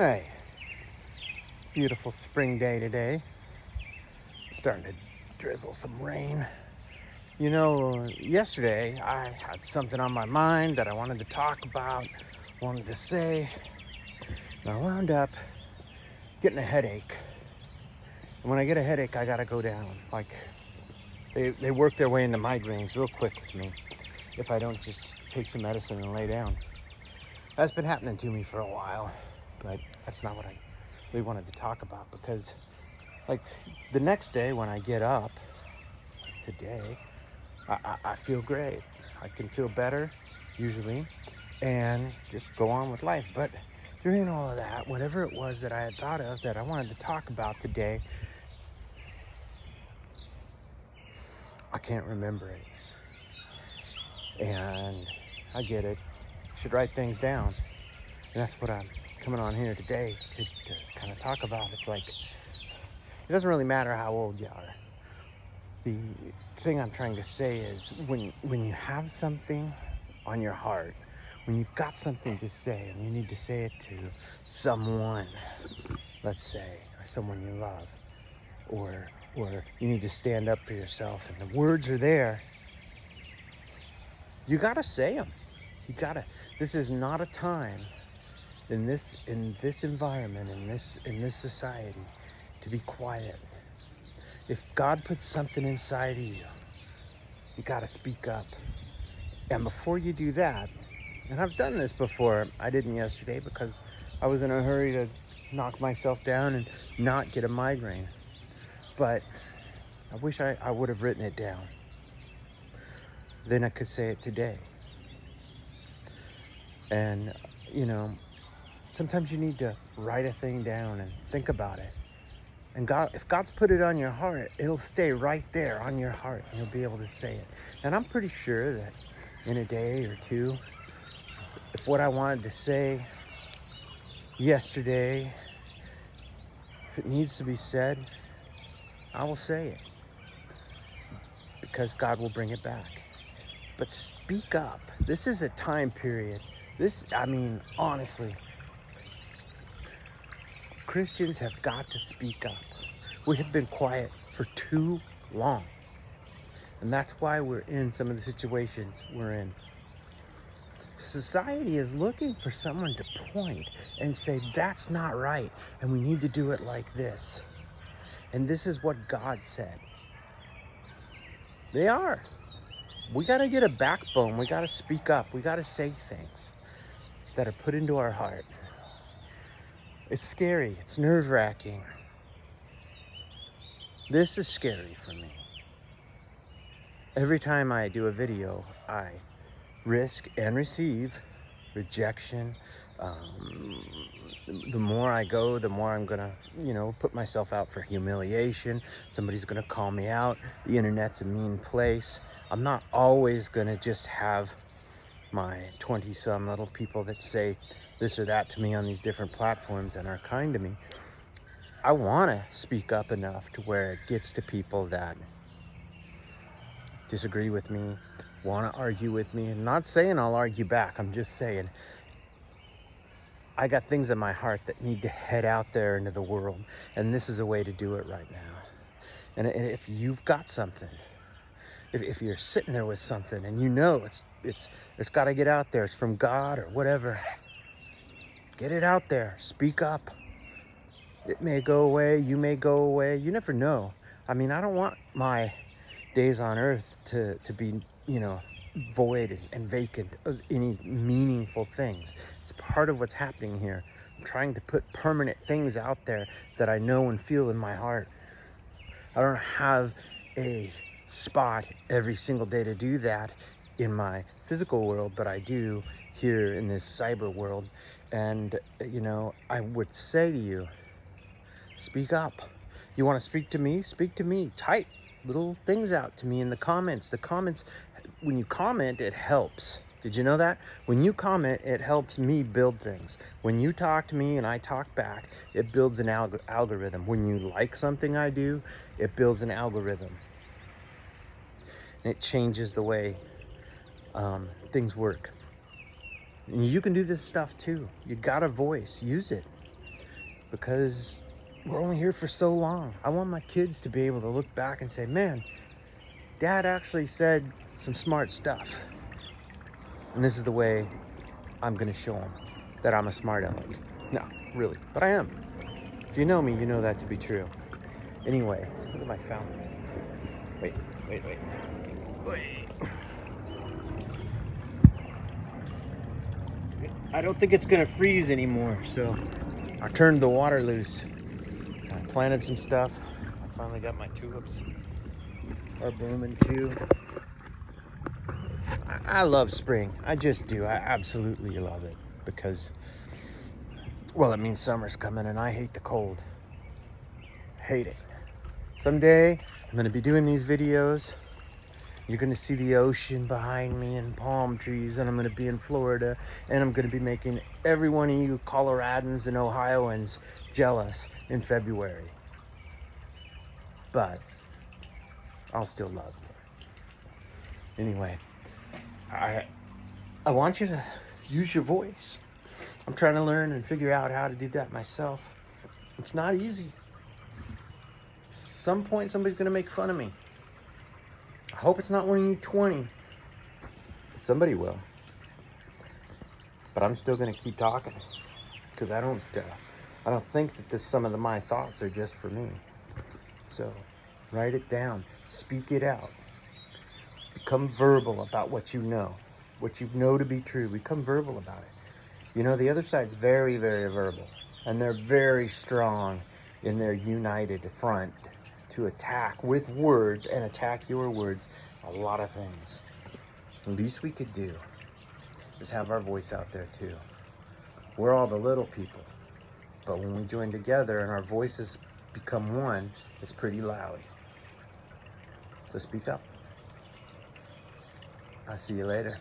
Hey, beautiful spring day today. Starting to drizzle some rain. Yesterday I had something on my mind that I wanted to talk about, wanted to say, and I wound up getting a headache. And when I get a headache, I gotta go down. Like, they work their way into migraines real quick with me if I don't just take some medicine and lay down. That's been happening to me for a while, but that's not what I really wanted to talk about because, like, the next day when I get up, today, I feel great. I can feel better, usually, and just go on with life. But during all of that, whatever it was that I had thought of that I wanted to talk about today, I can't remember it. And I get it. Should write things down. And that's what I'm coming on here today to kind of talk about. It's like, it doesn't really matter how old you are. The thing I'm trying to say is when you have something on your heart, when you've got something to say and you need to say it to someone, let's say, or someone you love, or you need to stand up for yourself and the words are there, you gotta say them. This is not a time in this environment, in this society, to be quiet. If God puts something inside of you, you gotta speak up. And before you do that, and I've done this before, I didn't yesterday because I was in a hurry to knock myself down and not get a migraine. But I wish I would have written it down. Then I could say it today. And, sometimes you need to write a thing down and think about it. And if God's put it on your heart, it'll stay right there on your heart and you'll be able to say it. And I'm pretty sure that in a day or two, if what I wanted to say yesterday, if it needs to be said, I will say it. Because God will bring it back. But speak up. This is a time period. Honestly, Christians have got to speak up. We have been quiet for too long. And that's why we're in some of the situations we're in. Society is looking for someone to point and say, that's not right, and we need to do it like this. And this is what God said. They are. We got to get a backbone. We got to speak up. We got to say things that are put into our heart. It's scary. It's nerve-wracking. This is scary for me. Every time I do a video, I risk and receive rejection. The more I go, the more I'm gonna, put myself out for humiliation. Somebody's gonna call me out. The internet's a mean place. I'm not always gonna just have my 20-some little people that say this or that to me on these different platforms and are kind to me. I wanna speak up enough to where it gets to people that disagree with me, want to argue with me. I'm not saying I'll argue back. I'm just saying I got things in my heart that need to head out there into the world. And this is a way to do it right now. And if you've got something, if you're sitting there with something and it's got to get out there, it's from God or whatever, get it out there. Speak up. It may go away. You may go away. You never know. I don't want my days on earth to be, void and vacant of any meaningful things. It's part of what's happening here. I'm trying to put permanent things out there that I know and feel in my heart. I don't have a spot every single day to do that in my physical world, but I do here in this cyber world. And, I would say to you, speak up. You want to speak to me? Speak to me. Type little things out to me in the comments. The comments, when you comment, it helps. Did you know that? When you comment, it helps me build things. When you talk to me and I talk back, it builds an algorithm. When you like something I do, it builds an algorithm. And it changes the way things work. And you can do this stuff too. You got a voice. Use it. because we're only here for so long. I want my kids to be able to look back and say, man, Dad actually said some smart stuff. And this is the way I'm going to show them that I'm a smart aleck. No, really, but I am. If you know me, you know that to be true. Anyway, look at my fountain. Wait. I don't think it's gonna freeze anymore, so I turned the water loose. I planted some stuff. I finally got my tulips are blooming too. I love spring. I just do. I absolutely love it because, well, it means summer's coming and I hate the cold. Hate it. Someday I'm gonna be doing these videos. You're gonna see the ocean behind me and palm trees, and I'm gonna be in Florida, and I'm gonna be making every one of you Coloradans and Ohioans jealous in February. But I'll still love you. Anyway, I want you to use your voice. I'm trying to learn and figure out how to do that myself. It's not easy. Some point somebody's gonna make fun of me. I hope it's not when you're 20. Somebody will. But I'm still gonna keep talking because I don't think that some of my thoughts are just for me. So write it down, speak it out, become verbal about what you know to be true. Become verbal about it. You know, the other side's very, very verbal, and they're very strong in their united front to attack with words and attack your words a lot of things. The least we could do is have our voice out there too. We're all the little people, but when we join together and our voices become one, it's pretty loud. So speak up. I'll see you later.